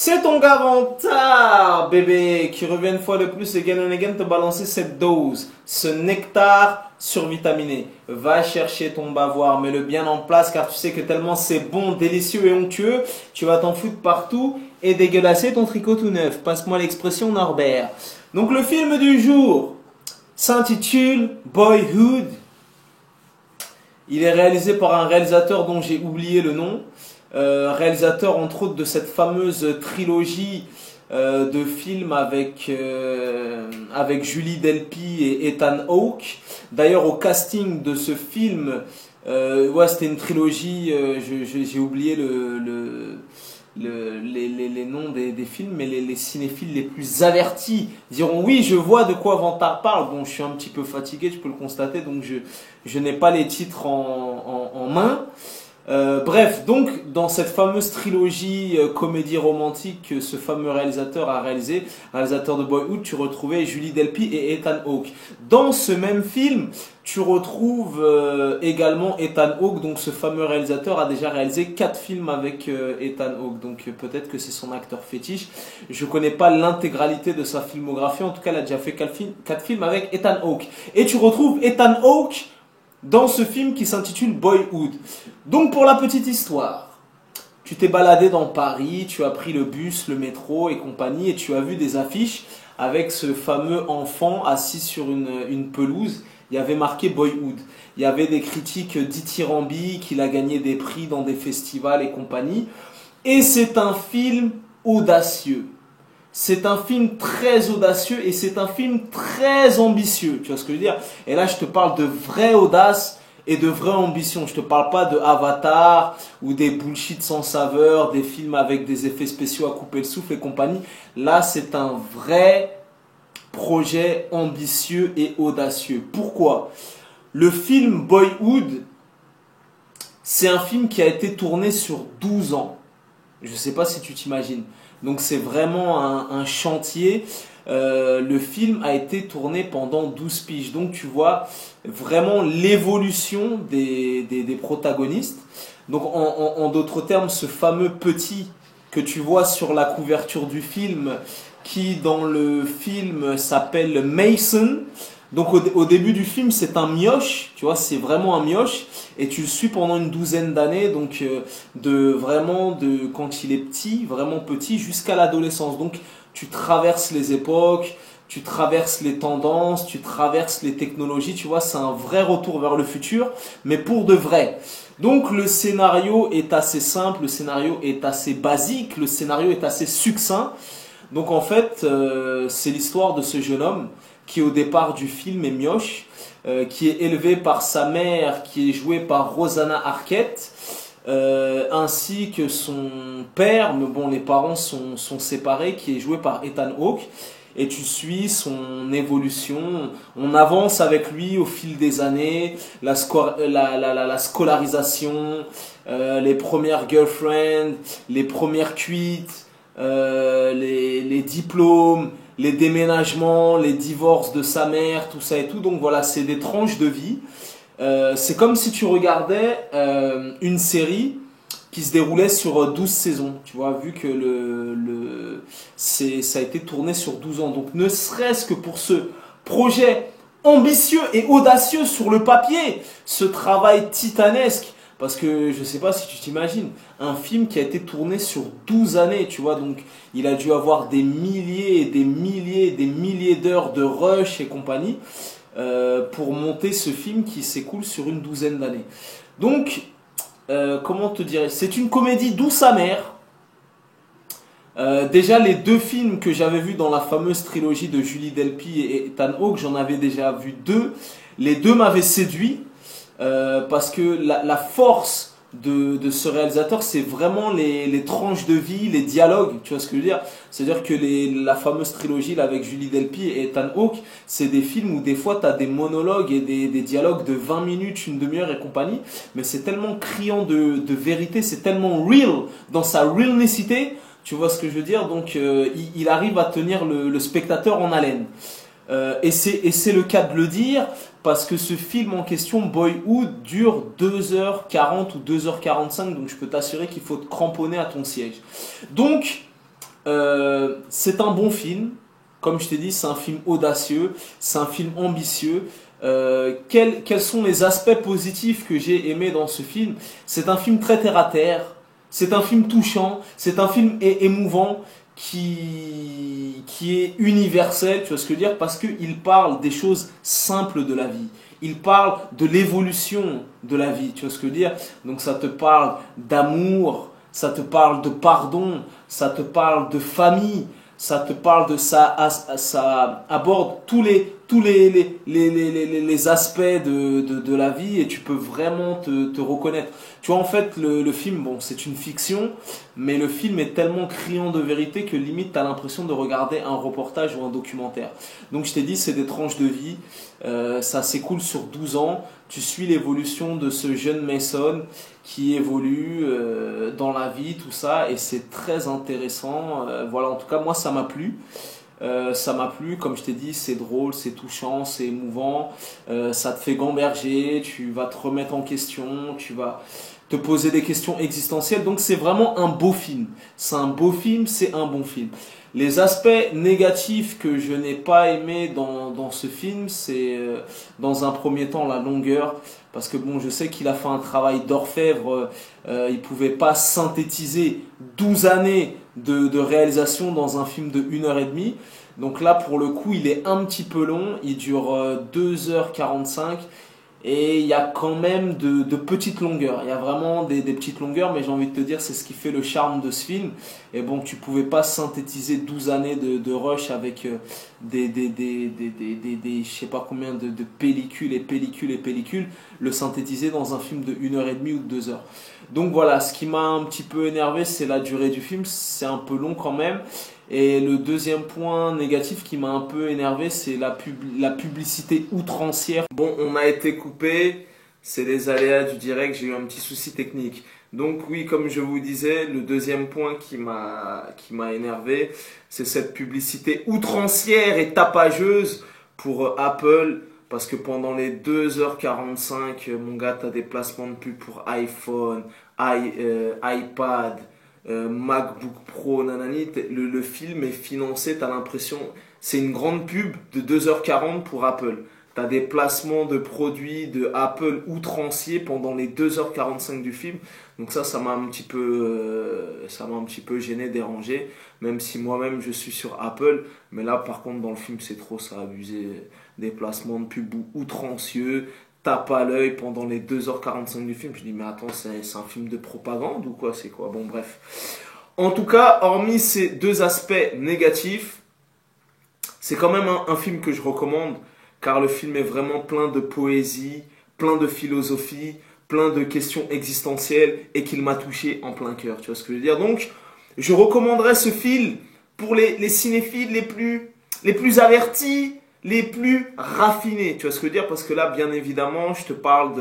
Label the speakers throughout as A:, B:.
A: C'est ton gars Vantard, bébé, qui revient une fois de plus again and again te balancer cette dose, ce nectar survitaminé. Va chercher ton bavoir, mets-le bien en place car tu sais que tellement c'est bon, délicieux et onctueux, tu vas t'en foutre partout et dégueulasser ton tricot tout neuf. Passe-moi l'expression Norbert. Donc le film du jour s'intitule Boyhood. Il est réalisé par un réalisateur dont j'ai oublié le nom. Réalisateur entre autres de cette fameuse trilogie de films avec Julie Delpy et Ethan Hawke. D'ailleurs au casting de ce film, ouais, c'était une trilogie, j'ai oublié les noms des films, mais les cinéphiles les plus avertis diront oui, je vois de quoi Vantard parle. Bon, je suis un petit peu fatigué, tu peux le constater, donc je n'ai pas les titres en main. Bref, donc dans cette fameuse trilogie comédie romantique que ce fameux réalisateur a réalisé, réalisateur de Boyhood, tu retrouvais Julie Delpy et Ethan Hawke. Dans ce même film, tu retrouves également Ethan Hawke, donc ce fameux réalisateur a déjà réalisé 4 films avec Ethan Hawke, donc peut-être que c'est son acteur fétiche. Je connais pas l'intégralité de sa filmographie, en tout cas il a déjà fait 4 films avec Ethan Hawke. Et tu retrouves Ethan Hawke dans ce film qui s'intitule Boyhood. Donc pour la petite histoire, tu t'es baladé dans Paris, tu as pris le bus, le métro et compagnie et tu as vu des affiches avec ce fameux enfant assis sur une pelouse. Il y avait marqué Boyhood. Il y avait des critiques dithyrambiques, il a gagné des prix dans des festivals et compagnie. Et c'est un film audacieux. C'est un film très audacieux et c'est un film très ambitieux. Tu vois ce que je veux dire? Et là, je te parle de vraie audace et de vraie ambition. Je te parle pas de Avatar ou des bullshit sans saveur, des films avec des effets spéciaux à couper le souffle et compagnie. Là, c'est un vrai projet ambitieux et audacieux. Pourquoi? Le film Boyhood, c'est un film qui a été tourné sur 12 ans. Je ne sais pas si tu t'imagines. Donc c'est vraiment un chantier. Le film a été tourné pendant 12 piges. Donc tu vois vraiment l'évolution des protagonistes. Donc en d'autres termes, ce fameux petit que tu vois sur la couverture du film, qui dans le film s'appelle Mason. Donc au début du film, c'est un mioche, tu vois, c'est vraiment un mioche, et tu le suis pendant une douzaine d'années, donc de quand il est petit, vraiment petit, jusqu'à l'adolescence. Donc tu traverses les époques, tu traverses les tendances, tu traverses les technologies, tu vois, c'est un vrai retour vers le futur, mais pour de vrai. Donc le scénario est assez simple, le scénario est assez basique, le scénario est assez succinct. Donc en fait, c'est l'histoire de ce jeune homme qui au départ du film est mioche, qui est élevé par sa mère qui est jouée par Rosanna Arquette, ainsi que son père, mais bon les parents sont séparés, qui est joué par Ethan Hawke. Et tu suis son évolution, on avance avec lui au fil des années, la scolarisation, les premières girlfriends, les premières cuites, les diplômes, les déménagements, les divorces de sa mère, tout ça et tout. Donc voilà, c'est des tranches de vie. C'est comme si tu regardais une série qui se déroulait sur 12 saisons, tu vois, vu que ça a été tourné sur 12 ans. Donc ne serait-ce que pour ce projet ambitieux et audacieux sur le papier, ce travail titanesque, parce que je sais pas si tu t'imagines, un film qui a été tourné sur 12 années, tu vois, donc il a dû avoir des milliers et des milliers et des milliers d'heures de rush et compagnie pour monter ce film qui s'écoule sur une douzaine d'années. Donc, comment te dire, c'est une comédie douce amère. Déjà les deux films que j'avais vus dans la fameuse trilogie de Julie Delpy et Ethan Hawke, j'en avais déjà vu 2. Les 2 m'avaient séduit parce que la force de ce réalisateur, c'est vraiment les tranches de vie, les dialogues, tu vois ce que je veux dire? C'est-à-dire que la fameuse trilogie là, avec Julie Delpy et Ethan Hawke, c'est des films où des fois tu as des monologues et des dialogues de 20 minutes, une demi-heure et compagnie, mais c'est tellement criant de vérité, c'est tellement real dans sa realnessité, tu vois ce que je veux dire? Donc il arrive à tenir le spectateur en haleine. Et c'est le cas de le dire, parce que ce film en question, Boyhood, dure 2h40 ou 2h45, donc je peux t'assurer qu'il faut te cramponner à ton siège. Donc, C'est un bon film. Comme je t'ai dit, c'est un film audacieux, c'est un film ambitieux. Quels sont les aspects positifs que j'ai aimés dans ce film? C'est un film très terre à terre, c'est un film touchant, c'est un film émouvant qui est universel, tu vois ce que je veux dire? Parce qu'il parle des choses simples de la vie. Il parle de l'évolution de la vie, tu vois ce que je veux dire? Donc ça te parle d'amour, ça te parle de pardon, ça te parle de famille, ça te parle de ça aborde tous les aspects de la vie et tu peux vraiment te reconnaître. Tu vois, en fait, le film, bon, c'est une fiction, mais le film est tellement criant de vérité que limite, tu as l'impression de regarder un reportage ou un documentaire. Donc, je t'ai dit, c'est des tranches de vie. Ça s'écoule sur 12 ans. Tu suis l'évolution de ce jeune Mason qui évolue dans la vie, tout ça, et c'est très intéressant. Voilà, en tout cas, moi, ça m'a plu. Ça m'a plu, comme je t'ai dit, c'est drôle, c'est touchant, c'est émouvant, ça te fait gamberger, tu vas te remettre en question, tu vas te poser des questions existentielles. Donc c'est vraiment un beau film. C'est un beau film, c'est un bon film. Les aspects négatifs que je n'ai pas aimé dans ce film, c'est dans un premier temps la longueur. Parce que bon, je sais qu'il a fait un travail d'orfèvre, il pouvait pas synthétiser 12 années de réalisation dans un film de 1h30. Donc là, pour le coup, il est un petit peu long, il dure 2h45. Et il y a quand même de petites longueurs. Il y a vraiment des petites longueurs, mais j'ai envie de te dire, c'est ce qui fait le charme de ce film. Et bon, tu pouvais pas synthétiser 12 années de rush avec je sais pas combien de pellicules et pellicules et pellicules, le synthétiser dans un film de 1h30 ou de 2 heures. Donc voilà, ce qui m'a un petit peu énervé, c'est la durée du film. C'est un peu long quand même. Et le deuxième point négatif qui m'a un peu énervé, c'est la publicité outrancière. Bon, on a été coupé, c'est les aléas du direct, j'ai eu un petit souci technique. Donc oui, comme je vous disais, le deuxième point qui m'a énervé, c'est cette publicité outrancière et tapageuse pour Apple. Parce que pendant les 2h45, mon gars, t'as des placements de pub pour iPhone, iPad, MacBook Pro, nanani, le film est financé, t'as l'impression, c'est une grande pub de 2h40 pour Apple. T'as des placements de produits de Apple outranciers pendant les 2h45 du film. Donc ça m'a un petit peu gêné, dérangé. Même si moi-même je suis sur Apple. Mais là, par contre, dans le film, c'est trop, ça a abusé. Des placements de pub outrancieux. Tape à l'œil pendant les 2h45 du film. Je dis, mais attends, c'est un film de propagande ou quoi? C'est quoi? Bon, bref. En tout cas, hormis ces deux aspects négatifs, c'est quand même un film que je recommande. Car le film est vraiment plein de poésie, plein de philosophie, plein de questions existentielles et qu'il m'a touché en plein cœur. Tu vois ce que je veux dire? Donc, je recommanderais ce film pour les cinéphiles les plus avertis, les plus raffinés. Tu vois ce que je veux dire? Parce que là, bien évidemment, je te parle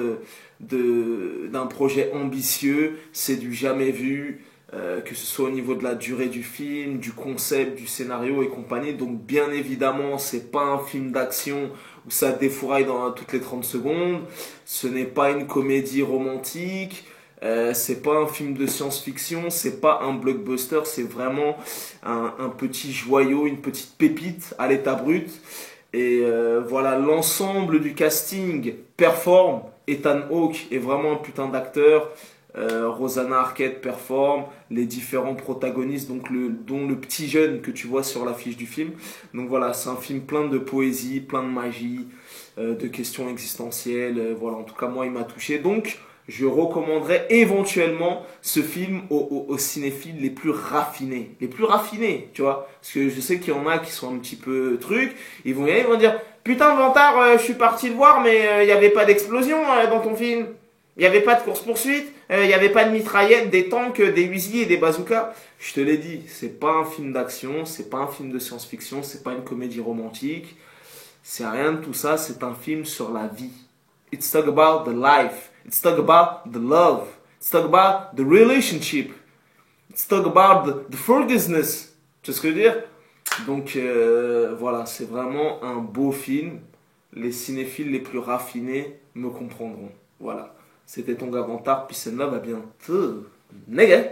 A: d'un projet ambitieux, c'est du jamais vu. Que ce soit au niveau de la durée du film, du concept, du scénario et compagnie. Donc bien évidemment, c'est pas un film d'action où ça défouraille dans toutes les 30 secondes. Ce n'est pas une comédie romantique. C'est pas un film de science-fiction. C'est pas un blockbuster. C'est vraiment un petit joyau, une petite pépite à l'état brut. Et voilà, l'ensemble du casting performe. Ethan Hawke est vraiment un putain d'acteur. Rosanna Arquette performe, les différents protagonistes, dont le petit jeune que tu vois sur l'affiche du film. Donc voilà, c'est un film plein de poésie, plein de magie, de questions existentielles. Voilà, en tout cas, moi, il m'a touché. Donc, je recommanderais éventuellement ce film aux cinéphiles les plus raffinés. Les plus raffinés, tu vois. Parce que je sais qu'il y en a qui sont un petit peu trucs. Ils vont y aller, ils vont dire, putain, Vantard, je suis parti le voir, mais il n'y avait pas d'explosion dans ton film. Il n'y avait pas de course-poursuite, il n'y avait pas de mitraillettes, des tanks, des fusils et des bazookas. Je te l'ai dit, c'est pas un film d'action, c'est pas un film de science-fiction, c'est pas une comédie romantique. C'est rien de tout ça, c'est un film sur la vie. It's talk about the life. It's talk about the love. It's talk about the relationship. It's talk about the forgiveness. Tu vois ce que je veux dire? Donc voilà, c'est vraiment un beau film. Les cinéphiles les plus raffinés me comprendront. Voilà. C'était ton gars Vantard, peace and love, à bientôt. Nègre.